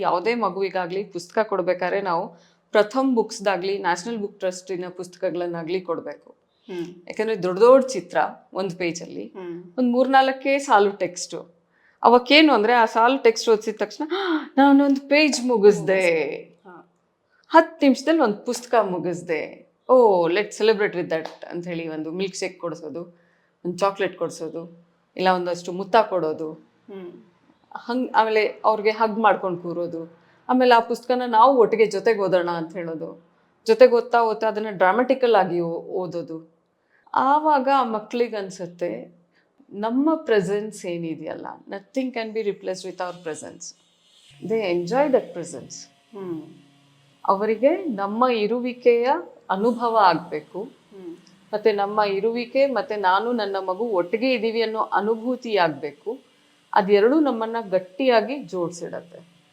ಯಾವುದೇ ಮಗುವಿಗಾಗ್ಲಿ ಪುಸ್ತಕ ಕೊಡ್ಬೇಕಾದ್ರೆ ನಾವು ಪ್ರಥಮ್ ಬುಕ್ಸ್ದಾಗ್ಲಿ ನ್ಯಾಷನಲ್ ಬುಕ್ ಟ್ರಸ್ಟಿನ ಪುಸ್ತಕಗಳನ್ನಾಗ್ಲಿ ಕೊಡಬೇಕು. ಯಾಕಂದ್ರೆ ದೊಡ್ಡ ದೊಡ್ಡ ಚಿತ್ರ ಒಂದು ಪೇಜಲ್ಲಿ ಒಂದು 3-4 ಸಾಲು ಟೆಕ್ಸ್ಟು. ಅವಕ್ಕೇನು ಅಂದ್ರೆ ಆ ಸಾಲು ಟೆಕ್ಸ್ಟ್ ಓದಿಸಿದ ತಕ್ಷಣ ನಾನೊಂದು ಪೇಜ್ ಮುಗಿಸ್ದೆ, 10 ನಿಮಿಷದಲ್ಲಿ ಒಂದು ಪುಸ್ತಕ ಮುಗಿಸ್ದೆ, ಓ ಲೆಟ್ ಸೆಲೆಬ್ರೇಟ್ ವಿತ್ ದಟ್ ಅಂತ ಹೇಳಿ ಒಂದು ಮಿಲ್ಕ್ ಶೇಕ್ ಕೊಡಿಸೋದು, ಒಂದು ಚಾಕ್ಲೇಟ್ ಕೊಡಿಸೋದು, ಇಲ್ಲ ಒಂದಷ್ಟು ಮುತ್ತ ಕೊಡೋದು, ಆಮೇಲೆ ಅವ್ರಿಗೆ ಹಗ್ ಮಾಡ್ಕೊಂಡು ಕೂರೋದು, ಆಮೇಲೆ ಆ ಪುಸ್ತಕನ ನಾವು ಒಟ್ಟಿಗೆ ಜೊತೆಗೆ ಓದೋಣ ಅಂತ ಹೇಳೋದು, ಜೊತೆಗೆ ಓದ್ತಾ ಓದ್ತಾ ಅದನ್ನು ಡ್ರಾಮೆಟಿಕಲ್ ಆಗಿ ಓದೋದು. ಆವಾಗ ಆ ಮಕ್ಕಳಿಗೆ ಅನ್ಸುತ್ತೆ ನಮ್ಮ ಪ್ರೆಸೆನ್ಸ್ ಏನಿದೆಯಲ್ಲ, nothing can be replaced with our presence. They enjoy that presence. ಅವರಿಗೆ ನಮ್ಮ ಇರುವಿಕೆಯ ಅನುಭವ ಆಗಬೇಕು, ಮತ್ತು ನಮ್ಮ ಇರುವಿಕೆ ಮತ್ತು ನಾನು ನನ್ನ ಮಗು ಒಟ್ಟಿಗೆ ಇದ್ದೀವಿ ಅನ್ನೋ ಅನುಭೂತಿ ಆಗಬೇಕು. ಅದೆರಡೂ ನಮ್ಮನ್ನು ಗಟ್ಟಿಯಾಗಿ ಜೋಡಿಸಿಡತ್ತೆ.